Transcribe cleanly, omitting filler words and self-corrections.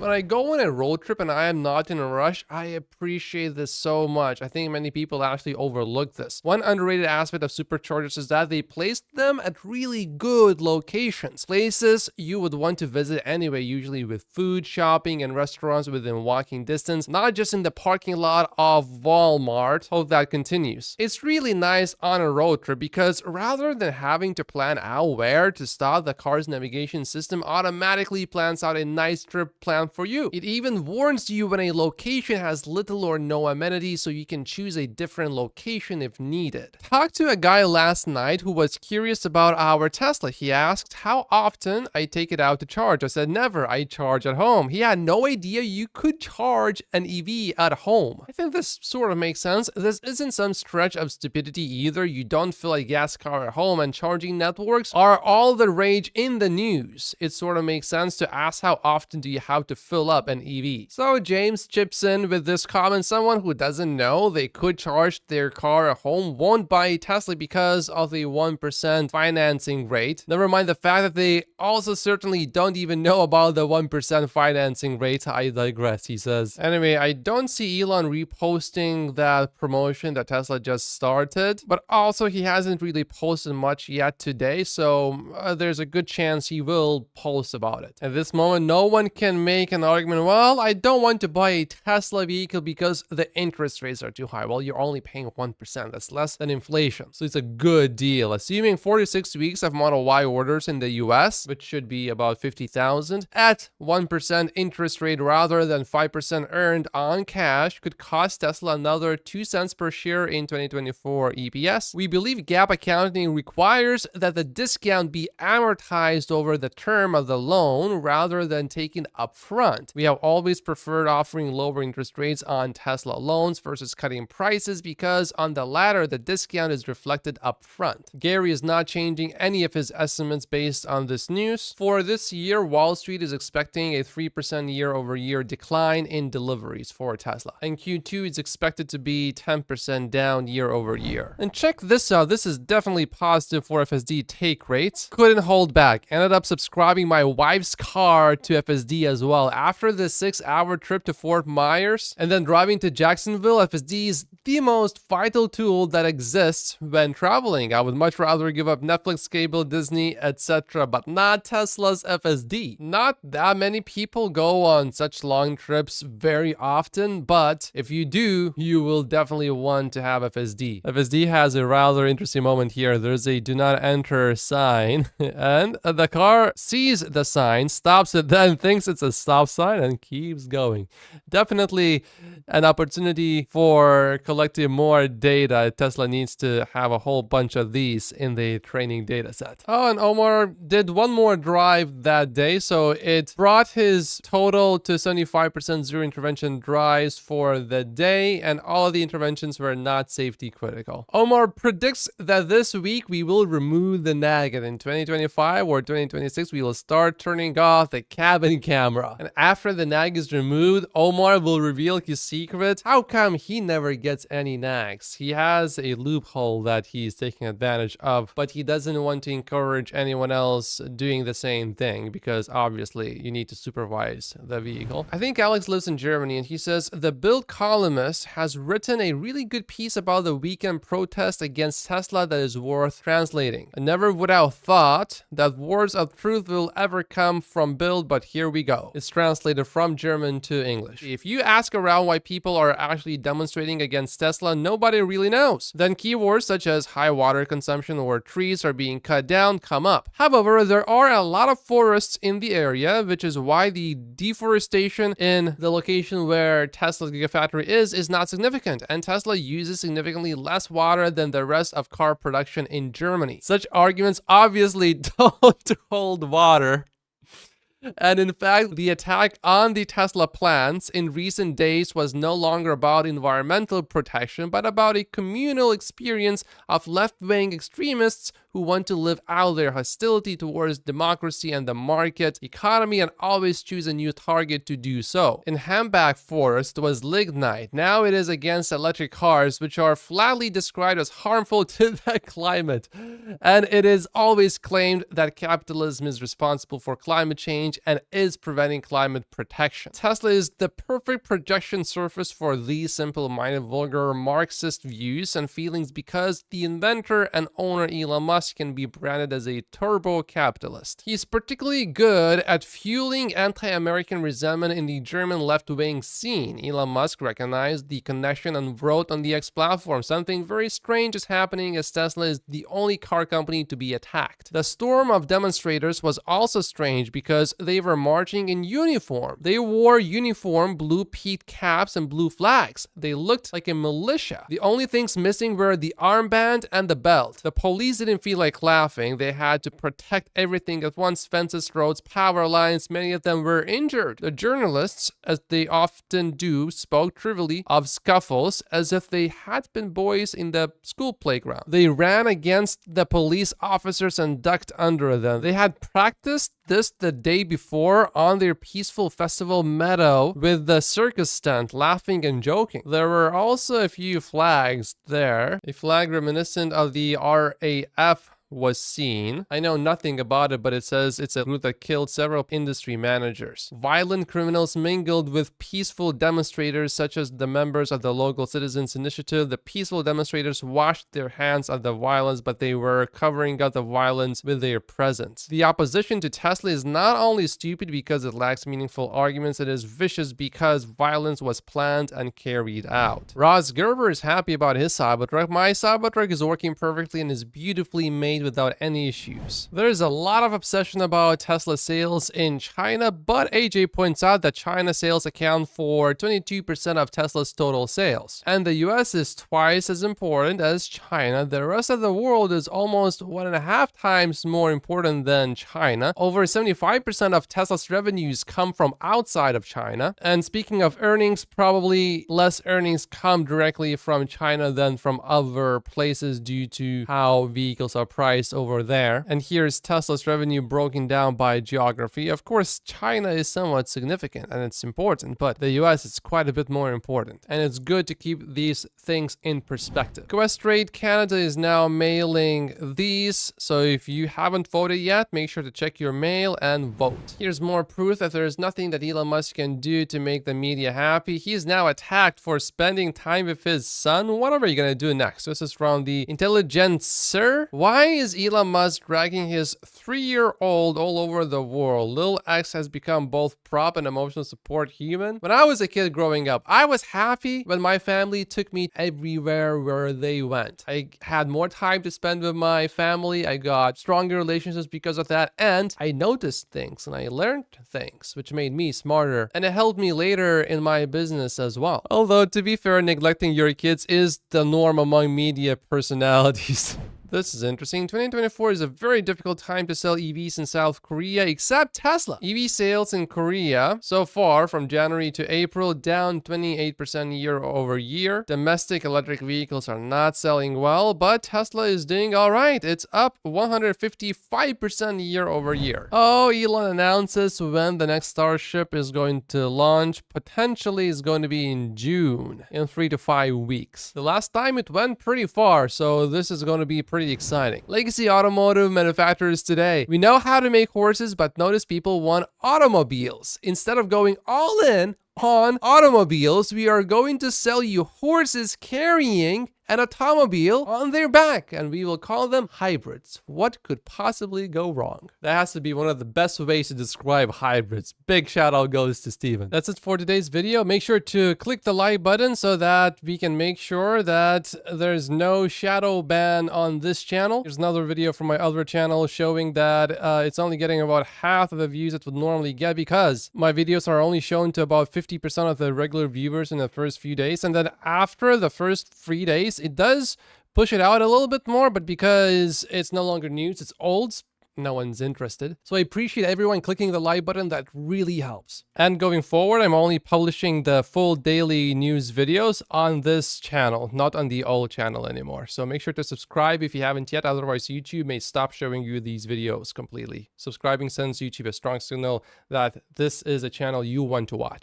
When I go on a road trip and I am not in a rush, I appreciate this so much. I think many people actually overlook this. One underrated aspect of superchargers is that they placed them at really good locations. Places you would want to visit anyway, usually with food, shopping, and restaurants within walking distance, not just in the parking lot of Walmart. Hope that continues. It's really nice on a road trip because rather than having to plan out where to stop, the car's navigation system automatically plans out a nice trip plan for you. It even warns you when a location has little or no amenities, so you can choose a different location if needed. Talked to a guy last night who was curious about our Tesla. He asked how often I take it out to charge. I said never, I charge at home. He had no idea you could charge an EV at home. I think this sort of makes sense. This isn't some stretch of stupidity either. You don't fill a gas car at home, and charging networks are all the rage in the news. It sort of makes sense to ask how often do you have to fill up an EV. So James chips in with this comment: someone who doesn't know they could charge their car at home won't buy a Tesla because of the 1% financing rate. Never mind the fact that they also certainly don't even know about the 1% financing rate. I digress, he says. Anyway, I don't see Elon reposting that promotion that Tesla just started, but also he hasn't really posted much yet today, so there's a good chance he will post about it. At this moment, no one can make an argument, well, I don't want to buy a Tesla vehicle because the interest rates are too high. Well, you're only paying 1%. That's less than inflation. So it's a good deal. Assuming 46 weeks of Model Y orders in the US, which should be about 50,000, at 1% interest rate rather than 5% earned on cash could cost Tesla another 2 cents per share in 2024 EPS. We believe GAAP accounting requires that the discount be amortized over the term of the loan rather than taken upfront. We have always preferred offering lower interest rates on Tesla loans versus cutting prices because on the latter, the discount is reflected upfront. Gary is not changing any of his estimates based on this news. For this year, Wall Street is expecting a 3% year-over-year decline in deliveries for Tesla. And Q2 is expected to be 10% down year-over-year. And check this out. This is definitely positive for FSD take rates. Couldn't hold back. Ended up subscribing my wife's car to FSD as well. After the 6-hour trip to Fort Myers and then driving to Jacksonville, FSD is the most vital tool that exists when traveling. I would much rather give up Netflix, cable, Disney, etc., but not Tesla's FSD. Not that many people go on such long trips very often, but if you do, you will definitely want to have FSD. FSD has a rather interesting moment here. There's a do not enter sign, and the car sees the sign, stops it, then thinks it's a stop sign and keeps going. Definitely an opportunity for collecting more data. Tesla needs to have a whole bunch of these in the training data set. Oh, and Omar did one more drive that day, so it brought his total to 75% zero intervention drives for the day, and all of the interventions were not safety critical. Omar predicts that this week we will remove the nag, and in 2025 or 2026 we will start turning off the cabin camera. And after the nag is removed, Omar will reveal his secret. How come he never gets any nags? He has a loophole that he's taking advantage of, but he doesn't want to encourage anyone else doing the same thing because obviously you need to supervise the vehicle. I think Alex lives in Germany, and he says the Bild columnist has written a really good piece about the weekend protest against Tesla that is worth translating. I never would have thought that words of truth will ever come from Bild, but here we go. It's translated from German to English. If you ask around why people are actually demonstrating against Tesla, nobody really knows. Then keywords such as high water consumption or trees are being cut down come up. However, there are a lot of forests in the area, which is why the deforestation in the location where Tesla's Gigafactory is not significant, and Tesla uses significantly less water than the rest of car production in Germany. Such arguments obviously don't hold water. And in fact, the attack on the Tesla plants in recent days was no longer about environmental protection, but about a communal experience of left-wing extremists who want to live out their hostility towards democracy and the market economy and always choose a new target to do so. In Hambach Forest was lignite. Now it is against electric cars, which are flatly described as harmful to the climate. And it is always claimed that capitalism is responsible for climate change and is preventing climate protection. Tesla is the perfect projection surface for these simple-minded, vulgar, Marxist views and feelings because the inventor and owner Elon Musk can be branded as a turbo-capitalist. He's particularly good at fueling anti-American resentment in the German left-wing scene. Elon Musk recognized the connection and wrote on the X platform, something very strange is happening as Tesla is the only car company to be attacked. The storm of demonstrators was also strange because they were marching in uniform. They wore uniform blue peat caps and blue flags. They looked like a militia. The only things missing were the armband and the belt. The police didn't feel like laughing. They had to protect everything at once: fences, roads, power lines. Many of them were injured. The journalists, as they often do, spoke trivially of scuffles as if they had been boys in the school playground. They ran against the police officers and ducked under them. They had practiced this the day before on their peaceful festival meadow with the circus tent, laughing and joking. There were also a few flags there. A flag reminiscent of the RAF was seen. I know nothing about it, but it says it's a group that killed several industry managers. Violent criminals mingled with peaceful demonstrators, such as the members of the local citizens initiative. The peaceful demonstrators washed their hands of the violence, but they were covering up the violence with their presence. The opposition to Tesla is not only stupid because it lacks meaningful arguments, it is vicious because violence was planned and carried out. Ross Gerber is happy about his Cybertruck. My Cybertruck is working perfectly and is beautifully made without any issues. There's a lot of obsession about Tesla sales in China, but AJ points out that China sales account for 22% of Tesla's total sales. And the US is twice as important as China. The rest of the world is almost 1.5 times more important than China. Over 75% of Tesla's revenues come from outside of China. And speaking of earnings, probably less earnings come directly from China than from other places due to how vehicles are priced over there. And here's Tesla's revenue broken down by geography. Of course, China is somewhat significant and it's important, but the US is quite a bit more important. And it's good to keep these things in perspective. Questrade Canada is now mailing these, so if you haven't voted yet, make sure to check your mail and vote. Here's more proof that there is nothing that Elon Musk can do to make the media happy. He is now attacked for spending time with his son. What are you gonna do next? This is from the Intelligencer. Why is Elon Musk dragging his 3-year-old all over the world? Lil X has become both prop and emotional support human. When I was a kid growing up, I was happy when my family took me everywhere where they went. I had more time to spend with my family. I got stronger relationships because of that. And I noticed things and I learned things, which made me smarter. And it helped me later in my business as well. Although, to be fair, neglecting your kids is the norm among media personalities. This is interesting. 2024 is a very difficult time to sell EVs in South Korea, except Tesla. EV sales in Korea so far from January to April down 28% year over year. Domestic electric vehicles are not selling well, but Tesla is doing all right. It's up 155% year over year. Oh, Elon announces when the next Starship is going to launch. Potentially is going to be in June, in 3 to 5 weeks. The last time it went pretty far, so this is going to be pretty exciting. Legacy automotive manufacturers today. We know how to make horses, but notice people want automobiles. Instead of going all in on automobiles, we are going to sell you horses carrying an automobile on their back, and we will call them hybrids. What could possibly go wrong? That has to be one of the best ways to describe hybrids. Big shout out goes to Steven. That's it for today's video. Make sure to click the like button so that we can make sure that there's no shadow ban on this channel. Here's another video from my other channel showing that it's only getting about half of the views it would normally get because my videos are only shown to about 50% of the regular viewers in the first few days, and then after the first 3 days it does push it out a little bit more, but because it's no longer news, it's old, no one's interested. So I appreciate everyone clicking the like button. That really helps. And going forward, I'm only publishing the full daily news videos on this channel, not on the old channel anymore. So make sure to subscribe if you haven't yet. Otherwise, YouTube may stop showing you these videos completely. Subscribing sends YouTube a strong signal that this is a channel you want to watch.